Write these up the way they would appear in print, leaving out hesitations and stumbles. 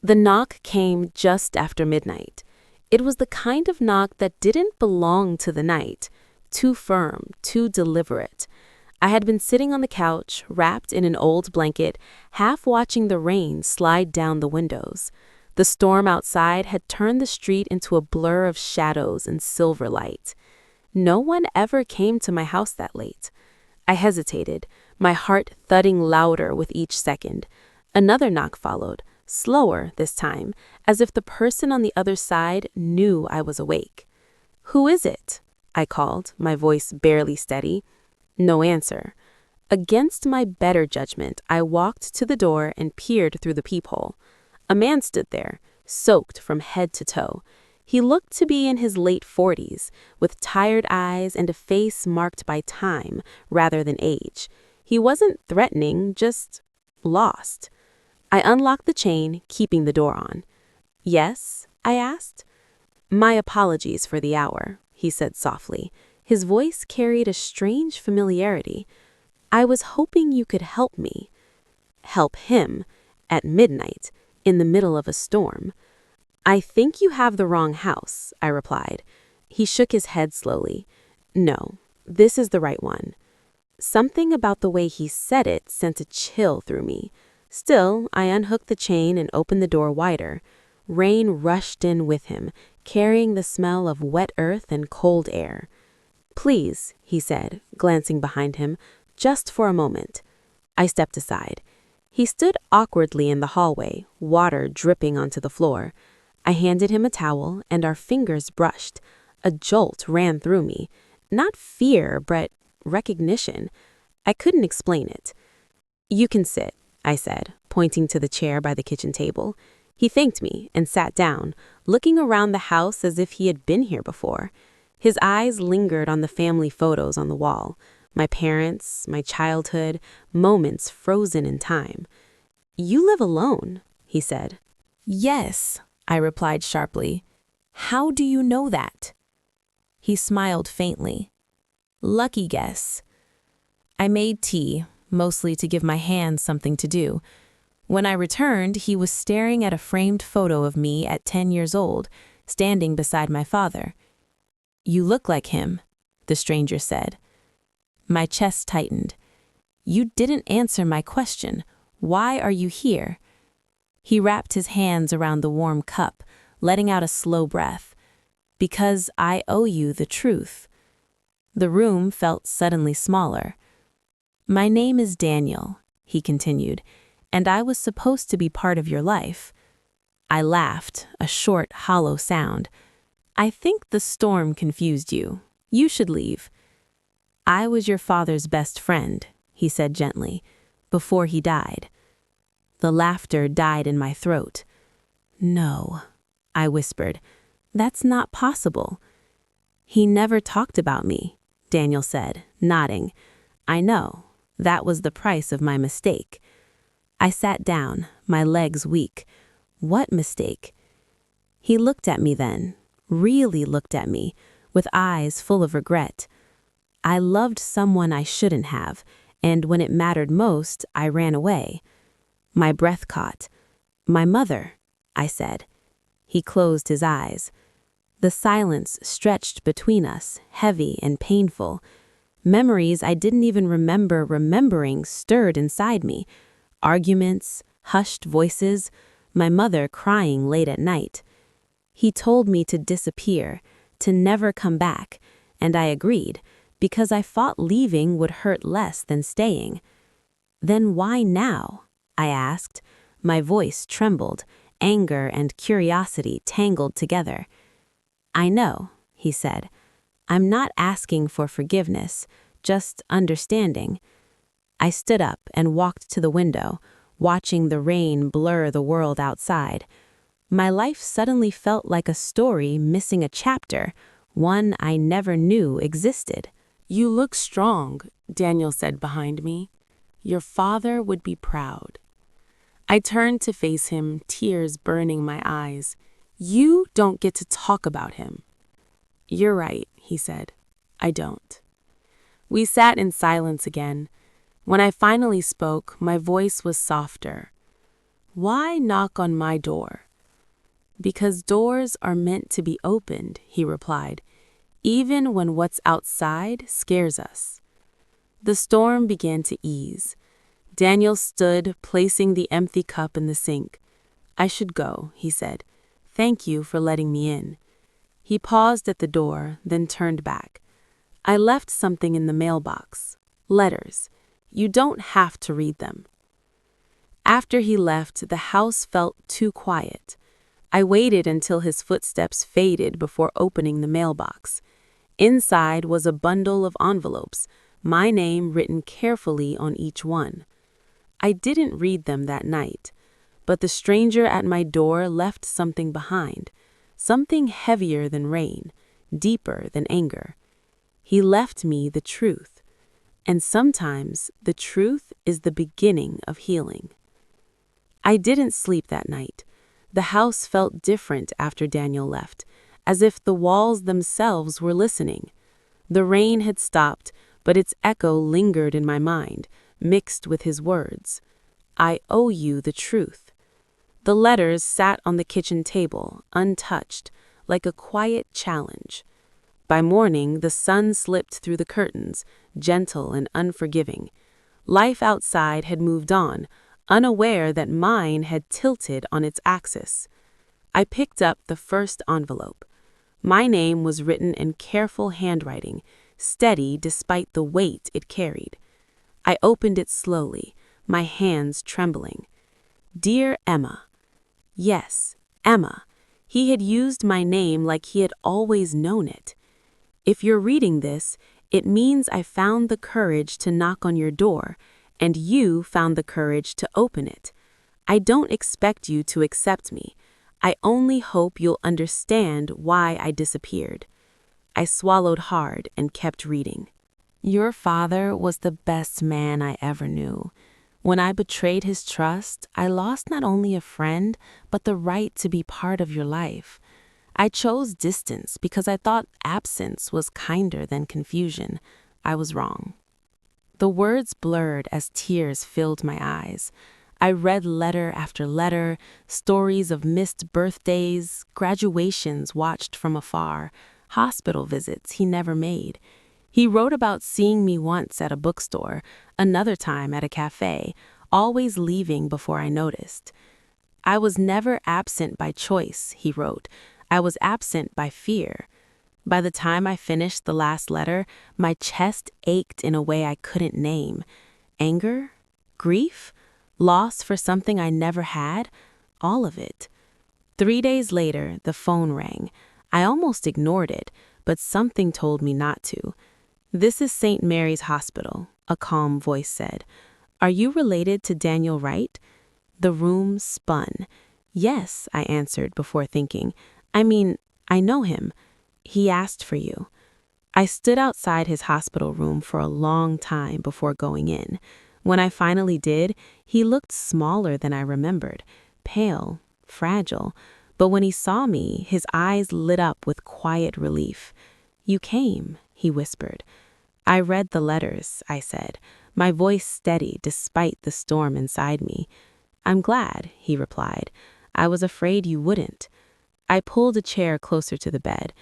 The knock came just after midnight. It was the kind of knock that didn't belong to the night. Too firm, too deliberate. I had been sitting on the couch, wrapped in an old blanket, half watching the rain slide down the windows. The storm outside had turned the street into a blur of shadows and silver light. No one ever came to my house that late. I hesitated, my heart thudding louder with each second. Another knock followed, slower this time, as if the person on the other side knew I was awake. "Who is it?" I called, my voice barely steady. No answer. Against my better judgment, I walked to the door and peered through the peephole. A man stood there, soaked from head to toe. He looked to be in his late 40s, with tired eyes and a face marked by time rather than age. He wasn't threatening, just lost. I unlocked the chain, keeping the door on. "Yes?" I asked. "My apologies for the hour," he said softly. His voice carried a strange familiarity. "I was hoping you could help me." Help him, at midnight, in the middle of a storm. "I think you have the wrong house," I replied. He shook his head slowly. "No, this is the right one." Something about the way he said it sent a chill through me. Still, I unhooked the chain and opened the door wider. Rain rushed in with him, carrying the smell of wet earth and cold air. "Please," he said, glancing behind him, "just for a moment." I stepped aside. He stood awkwardly in the hallway, water dripping onto the floor. I handed him a towel, and our fingers brushed. A jolt ran through me. Not fear, but recognition. I couldn't explain it. "You can sit," I said, pointing to the chair by the kitchen table. He thanked me and sat down, looking around the house as if he had been here before. His eyes lingered on the family photos on the wall. My parents, my childhood, moments frozen in time. "You live alone," he said. "Yes," I replied sharply. "How do you know that?" He smiled faintly. "Lucky guess." I made tea, mostly to give my hands something to do. When I returned, he was staring at a framed photo of me at 10 years old, standing beside my father. "You look like him," the stranger said. My chest tightened. "You didn't answer my question. Why are you here?" He wrapped his hands around the warm cup, letting out a slow breath. "Because I owe you the truth." The room felt suddenly smaller. "My name is Daniel," he continued, "and I was supposed to be part of your life." I laughed, a short, hollow sound. "I think the storm confused you. You should leave." "I was your father's best friend," he said gently, "before he died." The laughter died in my throat. "No," I whispered. "That's not possible." "He never talked about me," Daniel said, nodding. "I know. That was the price of my mistake." I sat down, my legs weak. What mistake? He looked at me then, really looked at me, with eyes full of regret. "I loved someone I shouldn't have, and when it mattered most, I ran away." My breath caught. "My mother," I said. He closed his eyes. The silence stretched between us, heavy and painful. Memories I didn't even remember remembering stirred inside me. Arguments, hushed voices, my mother crying late at night. He told me to disappear, to never come back, and I agreed, because I thought leaving would hurt less than staying. "Then why now?" I asked. My voice trembled, anger and curiosity tangled together. "I know," he said. "I'm not asking for forgiveness, just understanding." I stood up and walked to the window, watching the rain blur the world outside. My life suddenly felt like a story missing a chapter, one I never knew existed. "You look strong," Daniel said behind me. "Your father would be proud." I turned to face him, tears burning my eyes. "You don't get to talk about him." "You're right," he said. "I don't." We sat in silence again. When I finally spoke, my voice was softer. "Why knock on my door?" "Because doors are meant to be opened," he replied, "even when what's outside scares us." The storm began to ease. Daniel stood, placing the empty cup in the sink. "I should go," he said. "Thank you for letting me in." He paused at the door, then turned back. "I left something in the mailbox. Letters. You don't have to read them." After he left, the house felt too quiet. I waited until his footsteps faded before opening the mailbox. Inside was a bundle of envelopes, my name written carefully on each one. I didn't read them that night, but the stranger at my door left something behind, something heavier than rain, deeper than anger. He left me the truth, and sometimes the truth is the beginning of healing. I didn't sleep that night. The house felt different after Daniel left, as if the walls themselves were listening. The rain had stopped, but its echo lingered in my mind, mixed with his words. "I owe you the truth." The letters sat on the kitchen table, untouched, like a quiet challenge. By morning, the sun slipped through the curtains, gentle and unforgiving. Life outside had moved on, unaware that mine had tilted on its axis. I picked up the first envelope. My name was written in careful handwriting, steady despite the weight it carried. I opened it slowly, my hands trembling. "Dear Emma." Yes, Emma. He had used my name like he had always known it. "If you're reading this, it means I found the courage to knock on your door, and you found the courage to open it. I don't expect you to accept me. I only hope you'll understand why I disappeared." I swallowed hard and kept reading. "Your father was the best man I ever knew. When I betrayed his trust, I lost not only a friend, but the right to be part of your life. I chose distance because I thought absence was kinder than confusion. I was wrong." The words blurred as tears filled my eyes. I read letter after letter, stories of missed birthdays, graduations watched from afar, hospital visits he never made. He wrote about seeing me once at a bookstore, another time at a cafe, always leaving before I noticed. "I was never absent by choice," he wrote. "I was absent by fear." By the time I finished the last letter, my chest ached in a way I couldn't name. Anger? Grief? Loss for something I never had? All of it. 3 days later, the phone rang. I almost ignored it, but something told me not to. "This is St. Mary's Hospital," a calm voice said. "Are you related to Daniel Wright?" The room spun. "Yes," I answered before thinking. I know him. He asked for you." I stood outside his hospital room for a long time before going in. When I finally did, he looked smaller than I remembered, pale, fragile. But when he saw me, his eyes lit up with quiet relief. "You came," he whispered. "I read the letters," I said, my voice steady despite the storm inside me. "I'm glad," he replied. "I was afraid you wouldn't." I pulled a chair closer to the bed.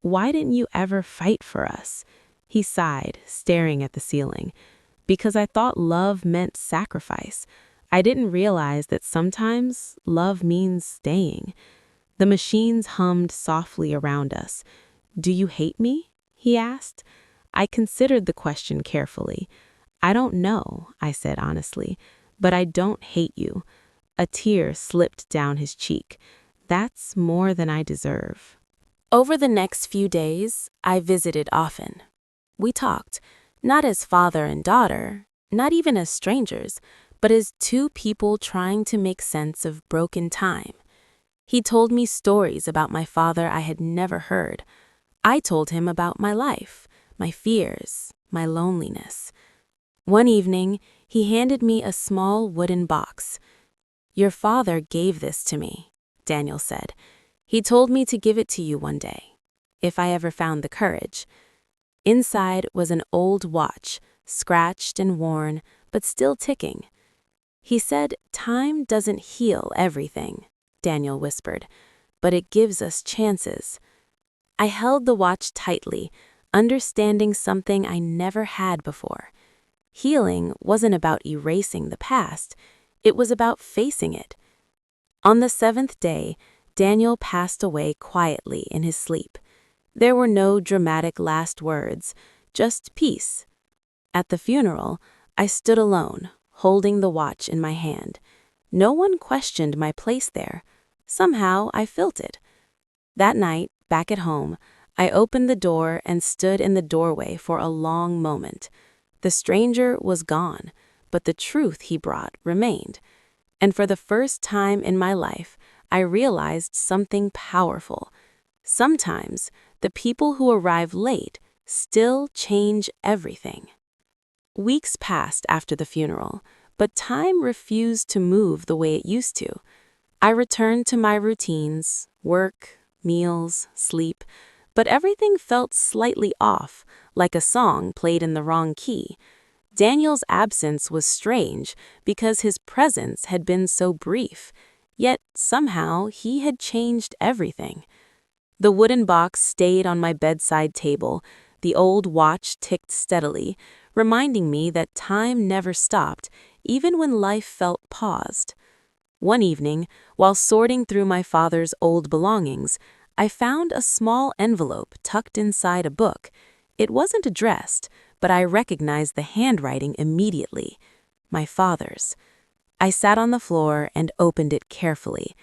"Why didn't you ever fight for us?" He sighed, staring at the ceiling. "Because I thought love meant sacrifice. I didn't realize that sometimes love means staying." The machines hummed softly around us. "Do you hate me?" he asked. I considered the question carefully. "I don't know," I said honestly, "but I don't hate you." A tear slipped down his cheek. "That's more than I deserve." Over the next few days, I visited often. We talked, not as father and daughter, not even as strangers, but as two people trying to make sense of broken time. He told me stories about my father I had never heard. I told him about my life, my fears, my loneliness. One evening, he handed me a small wooden box. "Your father gave this to me," Daniel said. "He told me to give it to you one day, if I ever found the courage." Inside was an old watch, scratched and worn, but still ticking. He said, "Time doesn't heal everything," Daniel whispered, "but it gives us chances." I held the watch tightly, understanding something I never had before. Healing wasn't about erasing the past, it was about facing it. On the 7th day, Daniel passed away quietly in his sleep. There were no dramatic last words, just peace. At the funeral, I stood alone, holding the watch in my hand. No one questioned my place there. Somehow, I felt it. That night, back at home, I opened the door and stood in the doorway for a long moment. The stranger was gone, but the truth he brought remained. And for the first time in my life, I realized something powerful. Sometimes, the people who arrive late still change everything. Weeks passed after the funeral, but time refused to move the way it used to. I returned to my routines, work, meals, sleep, but everything felt slightly off, like a song played in the wrong key. Daniel's absence was strange because his presence had been so brief, yet somehow he had changed everything. The wooden box stayed on my bedside table, the old watch ticked steadily, reminding me that time never stopped, even when life felt paused. One evening, while sorting through my father's old belongings, I found a small envelope tucked inside a book. It wasn't addressed, but I recognized the handwriting immediately. My father's. I sat on the floor and opened it carefully.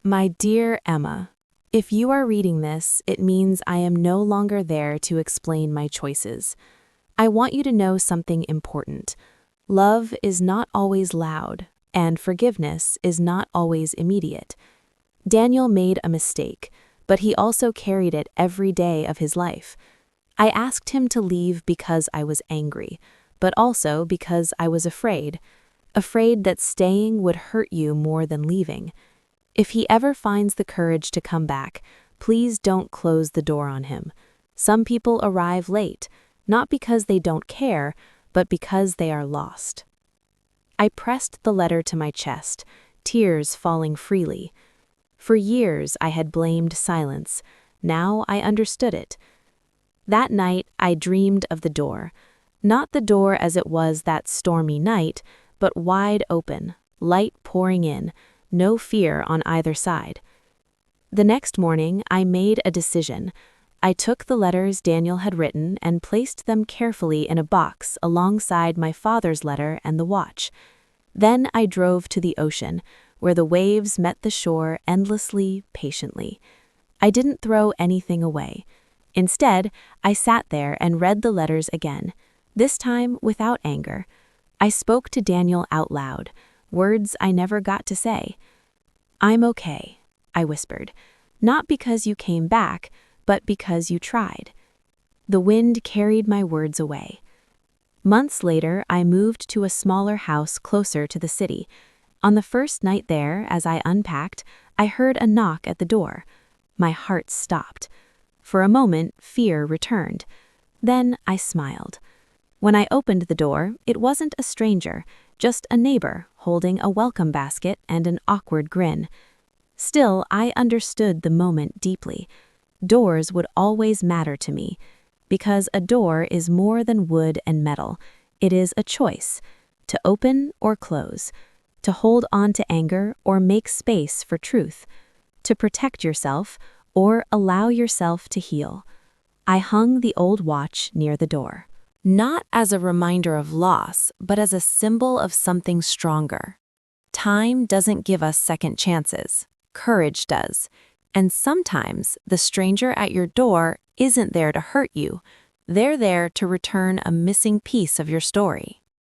My dear Emma, if you are reading this, it means I am no longer there to explain my choices. I want you to know something important. Love is not always loud, and forgiveness is not always immediate. Daniel made a mistake, but he also carried it every day of his life. I asked him to leave because I was angry, but also because I was afraid that staying would hurt you more than leaving. If he ever finds the courage to come back, please don't close the door on him. Some people arrive late, not because they don't care, but because they are lost. I pressed the letter to my chest, tears falling freely. For years I had blamed silence. Now I understood it. That night I dreamed of the door. Not the door as it was that stormy night, but wide open, light pouring in, no fear on either side. The next morning I made a decision. I took the letters Daniel had written and placed them carefully in a box alongside my father's letter and the watch. Then I drove to the ocean, where the waves met the shore endlessly, patiently. I didn't throw anything away. Instead, I sat there and read the letters again, this time without anger. I spoke to Daniel out loud, words I never got to say. "I'm okay," I whispered, "not because you came back, but because you tried." The wind carried my words away. Months later, I moved to a smaller house closer to the city. On the first night there, as I unpacked, I heard a knock at the door. My heart stopped. For a moment, fear returned. Then I smiled. When I opened the door, it wasn't a stranger, just a neighbor holding a welcome basket and an awkward grin. Still, I understood the moment deeply. Doors would always matter to me, because a door is more than wood and metal. It is a choice, to open or close, to hold on to anger or make space for truth, to protect yourself or allow yourself to heal. I hung the old watch near the door, not as a reminder of loss, but as a symbol of something stronger. Time doesn't give us second chances, courage does. And sometimes the stranger at your door isn't there to hurt you. They're there to return a missing piece of your story.